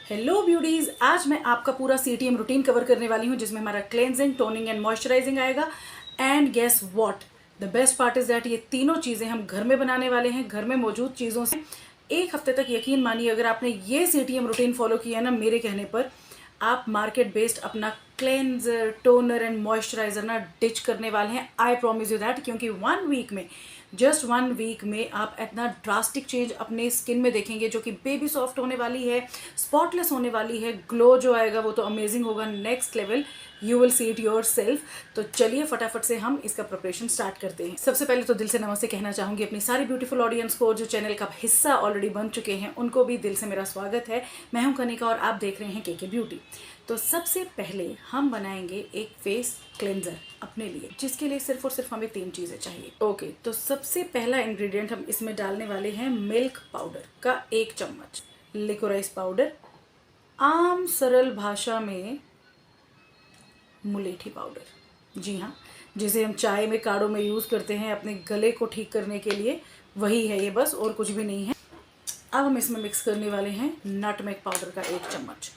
Hello beauties, आज मैं आपका पूरा CTM रूटीन कवर करने वाली हूँ जिसमें हमारा क्लेंजिंग, टोनिंग एंड मॉइस्चराइजिंग आएगा। And guess what, the best part is that ये तीनों चीज़ें हम घर में बनाने वाले हैं, घर में मौजूद चीज़ों से। एक हफ्ते तक यकीन मानिए अगर आपने ये CTM रूटीन फॉलो किया ना मेरे कहने पर, आप मार्केट बेस्ड अपना क्लेंजर, टोनर एंड मॉइस्चराइजर ना डिच करने वाले हैं। आई प्रॉमिस यू दैट, क्योंकि 1 वीक में, जस्ट 1 वीक में आप इतना ड्रास्टिक चेंज अपने स्किन में देखेंगे जो कि बेबी सॉफ्ट होने वाली है, स्पॉटलेस होने वाली है, ग्लो जो आएगा वो तो अमेजिंग होगा, next level. You will see it your self. तो चलिए फटाफट से हम इसका प्रिपरेशन स्टार्ट करते हैं। सबसे पहले तो दिल से नमस्ते कहना चाहूंगी अपनी सारी ब्यूटीफुल ऑडियंस को, जो चैनल का हिस्सा ऑलरेडी बन चुके हैं उनको भी दिल से मेरा स्वागत है। मैं हूं कनिका और आप देख रहे हैं केके ब्यूटी। तो सबसे पहले हम बनाएंगे एक फेस क्लेंजर अपने लिए, जिसके लिए सिर्फ और सिर्फ हमें 3 चीज़ें चाहिए। ओके, तो सबसे पहला इंग्रेडिएंट हम इसमें डालने वाले हैं मिल्क पाउडर का 1 चम्मच, लिकोराइस पाउडर, आम सरल भाषा में मुलेठी पाउडर। जी हाँ, जिसे हम चाय में, काढ़ों में यूज़ करते हैं अपने गले को ठीक करने के लिए, वही है ये, बस और कुछ भी नहीं है। अब हम इसमें मिक्स करने वाले हैं नटमेग पाउडर का 1 चम्मच।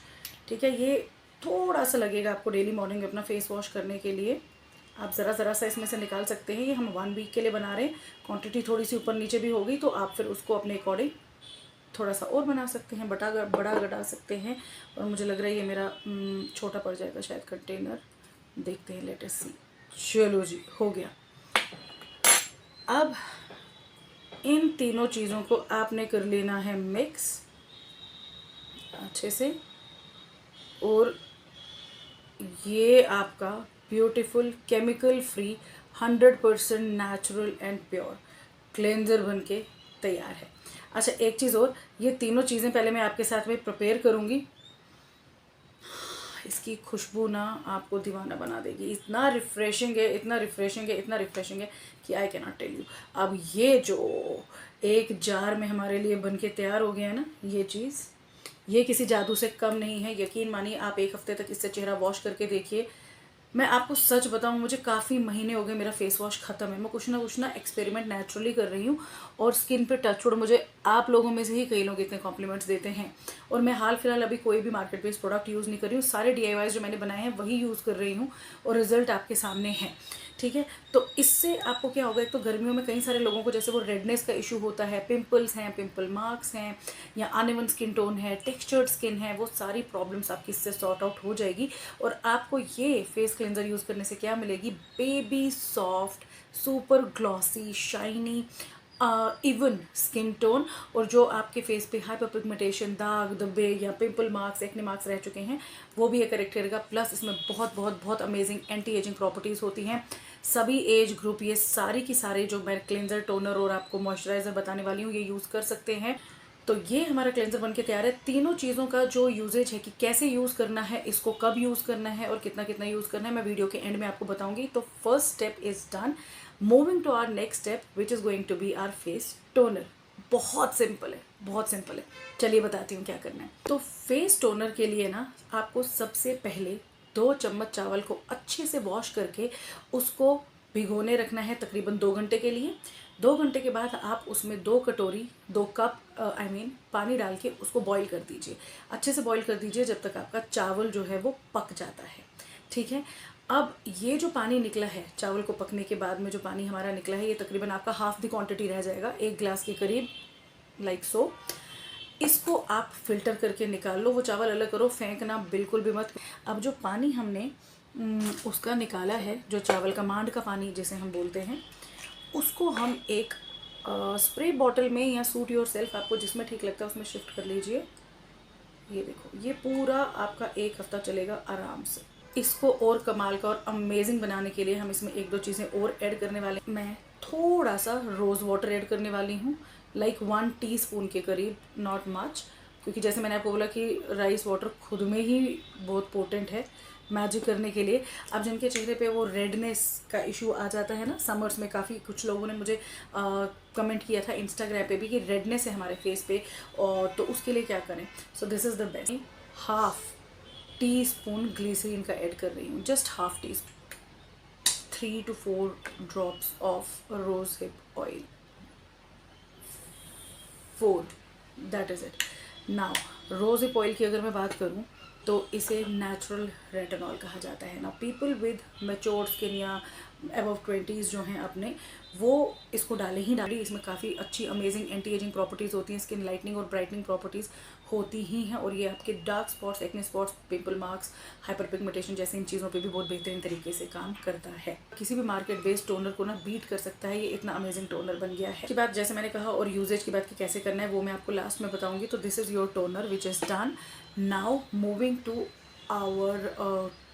ठीक है, ये थोड़ा सा लगेगा आपको डेली मॉर्निंग अपना फेस वॉश करने के लिए। आप ज़रा सा इसमें से निकाल सकते हैं। ये हम 1 वीक के लिए बना रहे हैं, क्वांटिटी थोड़ी सी ऊपर नीचे भी होगी तो आप फिर उसको अपने अकॉर्डिंग थोड़ा सा और बना सकते हैं, बड़ा घटा सकते हैं। और मुझे लग रहा है ये मेरा छोटा पड़ जाएगा शायद कंटेनर, देखते हैं, लेटेस्ट सी। चलो जी, हो गया। अब इन तीनों चीज़ों को आपने कर लेना है मिक्स अच्छे से, और ये आपका beautiful chemical free 100% natural and pure cleanser बन के तैयार है। अच्छा, एक चीज़ और, ये तीनों चीज़ें पहले मैं आपके साथ में प्रिपेयर करूँगी। इसकी खुशबू ना आपको दीवाना बना देगी, इतना रिफ़्रेशिंग है, इतना रिफ़्रेशिंग है, इतना रिफ़्रेशिंग है कि I can not tell you. अब ये जो एक जार में हमारे लिए बन के तैयार हो गया है ना ये चीज़, ये किसी जादू से कम नहीं है। यकीन मानिए, आप 1 हफ्ते तक इससे चेहरा वॉश करके देखिए। मैं आपको सच बताऊं, मुझे काफ़ी महीने हो गए मेरा फेस वॉश ख़त्म है। मैं कुछ ना एक्सपेरिमेंट नेचुरली कर रही हूँ, और स्किन पे टचवुड मुझे आप लोगों में से ही कई लोग इतने कॉम्प्लीमेंट्स देते हैं। और मैं हाल फिलहाल अभी कोई भी मार्केट बेस्ड प्रोडक्ट यूज़ नहीं कर रही हूँ, सारे DIYs जो मैंने बनाए हैं वही यूज़ कर रही हूँ, और रिजल्ट आपके सामने है। ठीक है, तो इससे आपको क्या होगा, एक तो गर्मियों में कई सारे लोगों को जैसे वो रेडनेस का इशू होता है, पिंपल्स हैं, पिंपल मार्क्स हैं, या अनइवन स्किन टोन है, टेक्सचर्ड स्किन है, वो सारी प्रॉब्लम्स आपकी इससे सॉर्ट आउट हो जाएगी। और आपको ये फेस क्लेंजर यूज़ करने से क्या मिलेगी, baby soft, super glossy, shiny, even skin tone. और जो आपके फेस पे हाइपर पिगमेंटेशन, दाग धब्बे या पिंपल मार्क्स, एक्ने मार्क्स रह चुके हैं, वो भी करेक्ट करेगा। प्लस इसमें बहुत बहुत बहुत अमेजिंग एंटी एजिंग प्रॉपर्टीज़ होती हैं। सभी एज ग्रुप ये सारी की सारे जो मैं क्लेंजर, टोनर और आपको मॉइस्चराइजर बताने वाली हूँ ये यूज़ कर सकते हैं। तो ये हमारा क्लेंजर बनके तैयार है। तीनों चीज़ों का जो यूजेज है कि कैसे यूज़ करना है, इसको कब यूज़ करना है और कितना कितना यूज़ करना है, मैं वीडियो के एंड में आपको बताऊंगी। तो first step is done. Moving to our next step which is going to be our face toner. बहुत सिंपल है, बहुत सिंपल है। चलिए बताती हूँ क्या करना है। तो फेस टोनर के लिए ना आपको सबसे पहले 2 चम्मच चावल को अच्छे से वॉश करके उसको भिगोने रखना है तकरीबन 2 घंटे के लिए। 2 घंटे के बाद आप उसमें 2 कटोरी, 2 कप पानी डाल के उसको बॉईल कर दीजिए। अच्छे से बॉईल कर दीजिए जब तक आपका चावल जो है वो पक जाता है। ठीक है, अब ये जो पानी निकला है चावल को पकने के बाद में, जो पानी हमारा निकला है, ये तकरीबन आपका हाफ द क्वांटिटी रह जाएगा, 1 गिलास के करीब, लाइक सो। इसको आप फिल्टर करके निकाल लो, वो चावल अलग करो, फेंकना बिल्कुल भी मत। अब जो पानी हमने उसका निकाला है, जो चावल का मांड का पानी जिसे हम बोलते हैं, उसको हम एक स्प्रे बॉटल में या सूट योर सेल्फ, आपको जिसमें ठीक लगता है उसमें शिफ्ट कर लीजिए। ये देखो, ये पूरा आपका 1 हफ्ता चलेगा आराम से। इसको और कमाल का और अमेजिंग बनाने के लिए हम इसमें 1-2 चीज़ें और ऐड करने वाले हैं। मैं थोड़ा सा रोज़ वाटर ऐड करने वाली हूँ, लाइक 1 टीस्पून के करीब, नॉट मच, क्योंकि जैसे मैंने आपको बोला कि राइस वाटर खुद में ही बहुत पोटेंट है मैजिक करने के लिए। अब जिनके चेहरे पे वो रेडनेस का इशू आ जाता है ना समर्स में, काफ़ी कुछ लोगों ने मुझे कमेंट किया था इंस्टाग्राम पे भी कि रेडनेस है हमारे फेस पे, और तो उसके लिए क्या करें। So this is the best. 1/2 teaspoon glycerine का ऐड कर रही हूँ, just 1/2 teaspoon. 3 to 4 drops of rose hip oil, 4, that is it. Now rose hip oil की अगर मैं बात करूँ तो इसे नेचुरल रेटिनॉल कहा जाता है ना। पीपल विद मैच्योर स्किन या अबव 20s जो हैं अपने, वो इसको डालें ही डालें। इसमें काफ़ी अच्छी अमेजिंग एंटी एजिंग प्रॉपर्टीज़ होती हैं, स्किन लाइटनिंग और ब्राइटनिंग प्रॉपर्टीज़ होती ही हैं, और ये आपके dark spots, acne spots, pimple marks, hyper pigmentation जैसे इन चीज़ों पे भी बहुत बेहतरीन तरीके से काम करता है। किसी भी मार्केट बेस्ड टोनर को ना बीट कर सकता है, ये इतना अमेजिंग टोनर बन गया है। की बात जैसे मैंने कहा, और यूजेज की बात की कैसे करना है वो मैं आपको लास्ट में बताऊंगी। तो this is your toner which is done. Now moving to our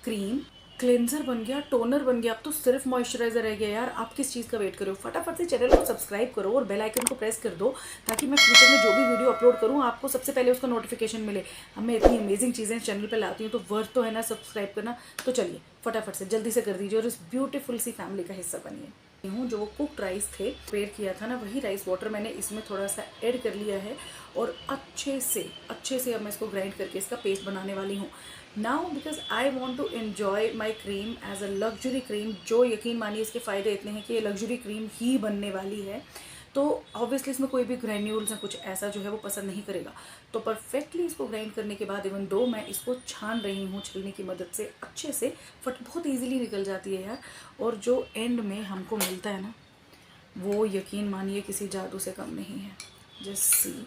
cream. Cleanser बन गया, टोनर बन गया, अब तो सिर्फ मॉइस्चराइजर रह गया यार। आप किस चीज़ का वेट करो? फटाफट से चैनल को सब्सक्राइब करो और बेल आइकन को प्रेस कर दो, ताकि मैं फ्यूचर में जो भी वीडियो अपलोड करूँ आपको सबसे पहले उसका नोटिफिकेशन मिले। अब मैं इतनी अमेजिंग चीज़ें चैनल पर लाती हूँ तो वर्थ तो है ना सब्सक्राइब करना। तो चलिए फटाफट से जल्दी से कर दीजिए और इस ब्यूटीफुल सी फैमिली का हिस्सा बनिए। हूँ जो वो कुक्ड राइस थे, प्रिपेयर किया था ना, वही राइस वाटर मैंने इसमें थोड़ा सा ऐड कर लिया है और अच्छे से अब मैं इसको ग्राइंड करके इसका पेस्ट बनाने वाली हूँ। Now because I want to enjoy my cream as a luxury cream, जो यकीन मानिए इसके फ़ायदे इतने हैं कि ये लग्जरी क्रीम ही बनने वाली है। तो ऑब्वियसली इसमें कोई भी ग्रैन्यूल्स या कुछ ऐसा जो है वो पसंद नहीं करेगा। तो परफेक्टली इसको ग्राइंड करने के बाद, इवन दो मैं इसको छान रही हूँ छलनी की मदद से, अच्छे से बहुत ईजिली निकल जाती है यार। और जो एंड में हमको मिलता है ना, वो यकीन मानिए किसी जादू से कम नहीं है। जस्ट सी,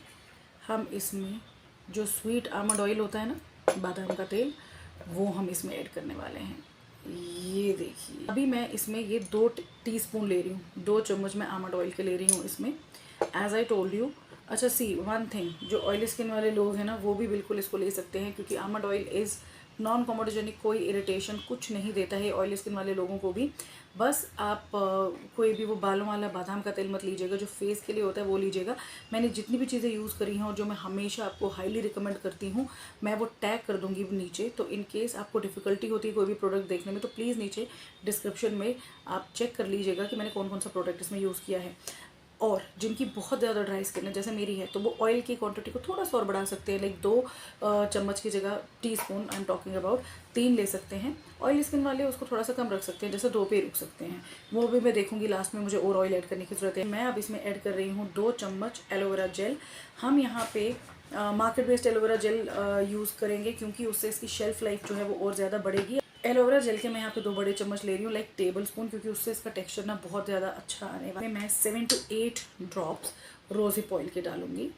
हम इसमें जो स्वीट आमंड ऑयल होता है ना, बादाम का तेल, वो हम इसमें ऐड करने वाले हैं। ये देखिए, अभी मैं इसमें ये 2 टीस्पून ले रही हूँ, 2 चम्मच मैं आमंड ऑयल के ले रही हूँ इसमें, एज आई टोल्ड यू। अच्छा सी वन थिंग, जो ऑयली स्किन वाले लोग हैं ना, वो भी बिल्कुल इसको ले सकते हैं, क्योंकि आमंड ऑयल इज़ नॉन कॉमोडोजेनिक, कोई इरिटेशन कुछ नहीं देता है ऑयली स्किन वाले लोगों को भी। बस आप कोई भी वो बालों वाला बादाम का तेल मत लीजिएगा, जो फेस के लिए होता है वो लीजिएगा। मैंने जितनी भी चीज़ें यूज़ करी हैं और जो मैं हमेशा आपको हाईली रिकमेंड करती हूँ, मैं वो टैग कर दूँगी नीचे। तो इन केस आपको डिफ़िकल्टी होती है कोई भी प्रोडक्ट देखने में, तो प्लीज़ नीचे डिस्क्रिप्शन में आप चेक कर लीजिएगा कि मैंने कौन कौन सा प्रोडक्ट इसमें यूज़ किया है। और जिनकी बहुत ज़्यादा ड्राई स्किन है जैसे मेरी है, तो वो ऑयल की क्वांटिटी को थोड़ा सा और बढ़ा सकते हैं, लाइक 2 चम्मच की जगह, teaspoon I am talking about, 3 ले सकते हैं। ऑयल स्किन वाले उसको थोड़ा सा कम रख सकते हैं, जैसे 2 पे रुक सकते हैं। वो भी मैं देखूंगी लास्ट में मुझे और ऑयल ऐड करने की ज़रूरत है। मैं अब इसमें ऐड कर रही हूँ 2 चम्मच एलोवेरा जेल। हम यहाँ पे market based aloe vera gel use करेंगे, क्योंकि उससे इसकी शेल्फ लाइफ जो है वो और ज़्यादा बढ़ेगी। एलोवेरा जेल के मैं यहाँ पे 2 बड़े चम्मच ले रही हूँ, लाइक टेबल स्पून, क्योंकि उससे इसका टेक्सचर ना बहुत ज़्यादा अच्छा आने वाला है। मैं 7 to 8 drops rose hip oil के डालूंगी।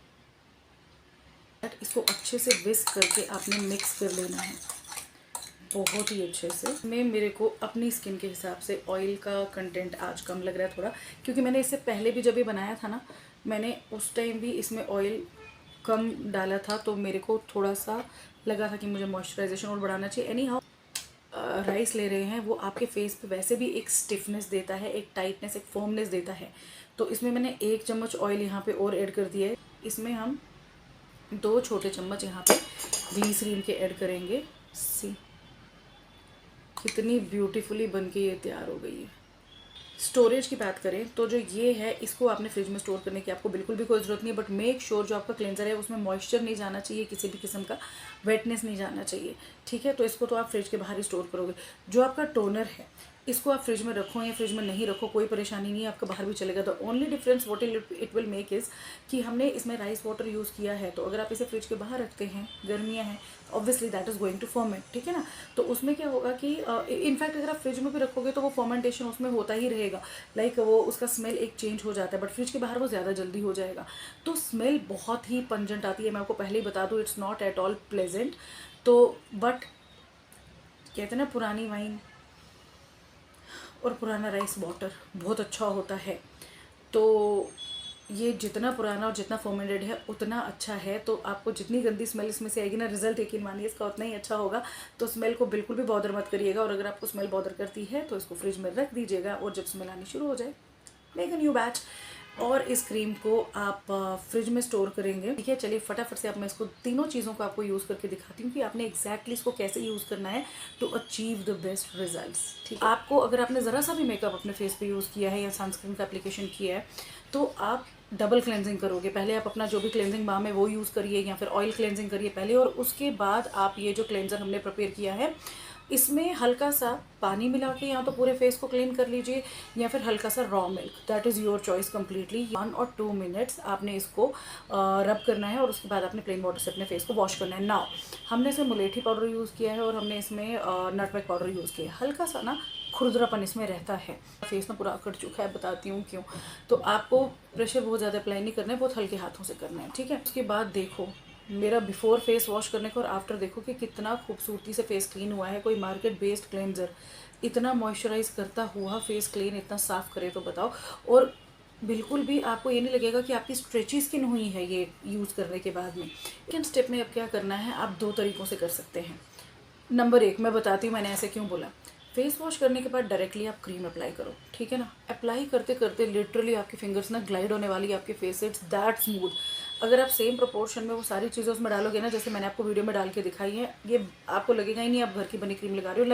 इसको अच्छे से विस्क करके आपने मिक्स कर लेना है बहुत ही अच्छे से। मेरे को अपनी स्किन के हिसाब से ऑयल का कंटेंट आज कम लग रहा है थोड़ा, क्योंकि मैंने इससे पहले भी जब ये बनाया था ना, मैंने उस टाइम भी इसमें ऑयल कम डाला था, तो मेरे को थोड़ा सा लगा था कि मुझे मॉइस्चराइजेशन और बढ़ाना चाहिए। एनी हाउ, राइस ले रहे हैं वो आपके फेस पे वैसे भी एक स्टिफनेस देता है, एक टाइटनेस, एक फर्मनेस देता है। तो इसमें मैंने 1 चम्मच ऑयल यहाँ पे और ऐड कर दिया है। इसमें हम 2 छोटे चम्मच यहाँ पे ग्लिसरीन के ऐड करेंगे। सी कितनी ब्यूटीफुली बन के ये तैयार हो गई है। स्टोरेज की बात करें तो जो ये है, इसको आपने फ्रिज में स्टोर करने की आपको बिल्कुल भी कोई ज़रूरत नहीं है, बट मेक श्योर जो आपका क्लेंजर है उसमें मॉइस्चर नहीं जाना चाहिए, किसी भी किस्म का वेटनेस नहीं जाना चाहिए, ठीक है। तो इसको तो आप फ्रिज के बाहर ही स्टोर करोगे। जो आपका टोनर है, इसको आप फ्रिज में रखो या फ्रिज में नहीं रखो, कोई परेशानी नहीं है, आपका बाहर भी चलेगा। The only difference what it will make is कि हमने इसमें राइस वाटर यूज़ किया है, तो अगर आप इसे फ्रिज के बाहर रखते हैं, गर्मियाँ हैं, obviously that is going to ferment, ठीक है ना। तो उसमें क्या होगा कि इनफैक्ट अगर आप फ्रिज में भी रखोगे तो वो फर्मेंटेशन उसमें होता ही रहेगा, लाइक वो उसका स्मेल एक चेंज हो जाता है, बट फ्रिज के बाहर वो ज़्यादा जल्दी हो जाएगा। तो स्मेल बहुत ही पंजेंट आती है, मैं आपको पहले ही बता दूँ, it's not at all pleasant. तो बट कहते हैं ना, पुरानी वाइन और पुराना राइस वाटर बहुत अच्छा होता है। तो ये जितना पुराना और जितना फर्मेंटेड है उतना अच्छा है। तो आपको जितनी गंदी स्मेल इसमें से आएगी ना, रिजल्ट यकीन मानिए इसका उतना ही अच्छा होगा। तो स्मेल को बिल्कुल भी बॉदर मत करिएगा, और अगर आपको स्मेल बॉदर करती है तो इसको फ्रिज में रख दीजिएगा, और जब स्मेल आनी शुरू हो जाए मेक अ न्यू बैच। और इस क्रीम को आप फ्रिज में स्टोर करेंगे, ठीक है। चलिए फटाफट से अब मैं इसको तीनों चीज़ों को आपको यूज़ करके दिखाती हूँ कि आपने एग्जैक्टली इसको कैसे यूज़ करना है to achieve the best results, ठीक है। आपको अगर आपने ज़रा सा भी मेकअप अपने फेस पे यूज़ किया है या सनस्क्रीन का एप्लीकेशन किया है, तो आप डबल क्लेंजिंग करोगे। पहले आप अपना जो भी क्लेंजिंग बाम है वो यूज़ करिए, या फिर ऑयल क्लेंजिंग करिए पहले, और उसके बाद आप ये जो क्लेंजर हमने प्रिपेयर किया है इसमें हल्का सा पानी मिला के या तो पूरे फेस को क्लीन कर लीजिए या फिर हल्का सा raw milk, that is your choice completely. 1 और 2 मिनट्स आपने इसको रब करना है और उसके बाद आपने प्लेन वाटर से अपने फेस को वॉश करना है। नाउ हमने इसमें मुलेठी पाउडर यूज़ किया है और हमने इसमें नटमेग पाउडर यूज़ किया है। हल्का सा ना खुरदरापन इसमें रहता है, फेस ना पूरा अकड़ चुका है, बताती हूँ क्यों। तो आपको प्रेशर बहुत ज़्यादा अप्लाई नहीं करना है, बहुत हल्के हाथों से करना है, ठीक है। उसके बाद देखो मेरा बिफोर फेस वॉश करने का और आफ्टर देखो कि कितना खूबसूरती से फेस क्लीन हुआ है। कोई मार्केट बेस्ड क्लेंजर इतना मॉइस्चराइज करता हुआ फेस क्लीन इतना साफ़ करे तो बताओ। और बिल्कुल भी आपको ये नहीं लगेगा कि आपकी स्ट्रेची स्किन हुई है ये यूज़ करने के बाद में। सेकेंड स्टेप में अब क्या करना है, आप 2 तरीक़ों से कर सकते हैं। नंबर 1 मैं बताती हूँ मैंने ऐसे क्यों बोला। फेस वॉश करने के बाद डायरेक्टली आप क्रीम अप्लाई करो, ठीक है ना। अप्लाई करते करते लिटरली आपकी फिंगर्स ना ग्लाइड होने वाली है आपके फेस, इट्स दैट स्मूथ। अगर आप सेम प्रोपोर्शन में वो सारी चीज़ें उसमें डालोगे ना, जैसे मैंने आपको वीडियो में डाल के दिखाई है, ये आपको लगेगा ही नहीं आप घर की बनी क्रीम लगा रहे हो।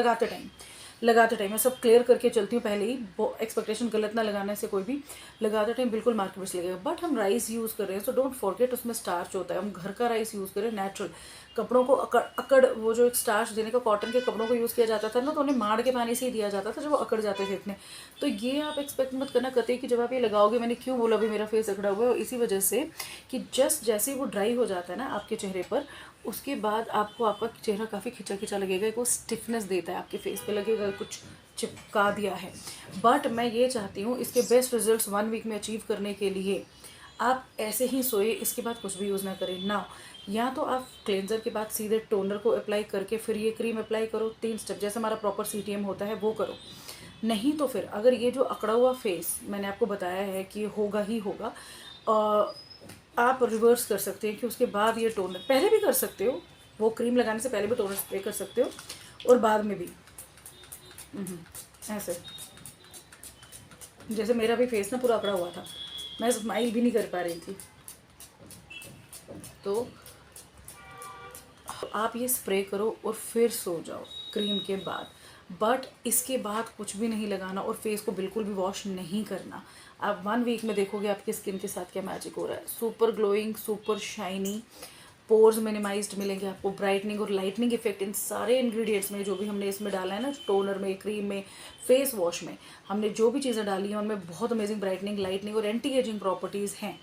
लगाते टाइम मैं सब क्लियर करके चलती हूँ पहले ही, एक्सपेक्टेशन गलत ना लगाने से कोई भी। लगाते टाइम बिल्कुल मार्केट में लगेगा, बट हम राइस यूज़ कर रहे हैं सो डोंट फॉरगेट उसमें स्टार्च होता है। हम घर का राइस यूज़ करें, नेचुरल। कपड़ों को अकड़ वो जो एक स्टार्च देने का कॉटन के कपड़ों को यूज़ किया जाता था ना, तो उन्हें माड़ के पानी से ही दिया जाता था जब वो अकड़ जाते थे इतने। तो ये आप एक्सपेक्ट मत करना कतई कि जब आप ये लगाओगे, मैंने क्यों बोला भी मेरा फेस अकड़ा हुआ है, इसी वजह से कि जस्ट जैसे वो ड्राई हो जाता है ना आपके चेहरे पर, उसके बाद आपको आपका चेहरा काफ़ी खिंचा खिंचा लगेगा, एक वो स्टिफनेस देता है आपके फेस पे, लगेगा कुछ चिपका दिया है। बट मैं ये चाहती हूँ इसके बेस्ट रिजल्ट्स 1 वीक में अचीव करने के लिए आप ऐसे ही सोए, इसके बाद कुछ भी यूज़ ना करें ना। या तो आप क्लेंजर के बाद सीधे टोनर को अप्लाई करके फिर ये क्रीम अप्लाई करो, 3 स्टेप जैसे हमारा प्रॉपर CTM होता है वो करो। नहीं तो फिर अगर ये जो अकड़ा हुआ फेस मैंने आपको बताया है कि होगा ही होगा, आप रिवर्स कर सकते हैं कि उसके बाद ये टोनर पहले भी कर सकते हो, वो क्रीम लगाने से पहले भी टोनर स्प्रे कर सकते हो और बाद में भी ऐसे। जैसे मेरा भी फेस ना पूरा अकड़ा हुआ था, मैं स्माइल भी नहीं कर पा रही थी, तो आप ये स्प्रे करो और फिर सो जाओ क्रीम के बाद। बट इसके बाद कुछ भी नहीं लगाना और फेस को बिल्कुल भी वॉश नहीं करना। आप 1 वीक में देखोगे आपकी स्किन के साथ क्या मैजिक हो रहा है। Super glowing, super shiny, pores minimised मिलेंगे आपको, ब्राइटनिंग और लाइटनिंग इफेक्ट इन सारे इंग्रेडिएंट्स में जो भी हमने इसमें डाला है ना, टोनर में, क्रीम में, फेस वॉश में, हमने जो भी चीज़ें डाली हैं उनमें बहुत अमेजिंग ब्राइटनिंग, लाइटनिंग और एंटी एजिंग प्रॉपर्टीज़ हैं।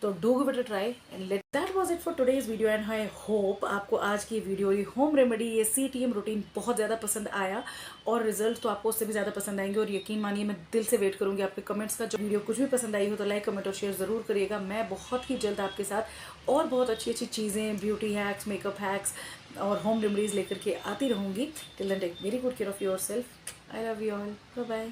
तो do give it a try and let. That was it for today's video and I hope आपको आज की वीडियो, ये होम रेमेडी, ये CTM रूटीन बहुत ज़्यादा पसंद आया और रिजल्ट तो आपको उससे भी ज़्यादा पसंद आएंगे। और यकीन मानिए मैं दिल से वेट करूँगी आपके कमेंट्स का। जो वीडियो कुछ भी पसंद आई हो तो लाइक, कमेंट और शेयर ज़रूर करिएगा। मैं बहुत ही जल्द आपके साथ और बहुत अच्छी अच्छी चीज़ें, ब्यूटी हैक्स, मेकअप हैक्स और होम रेमेडीज़ लेकर के आती रहूँगी। Till then take very good care of your self. I love you all, bye bye.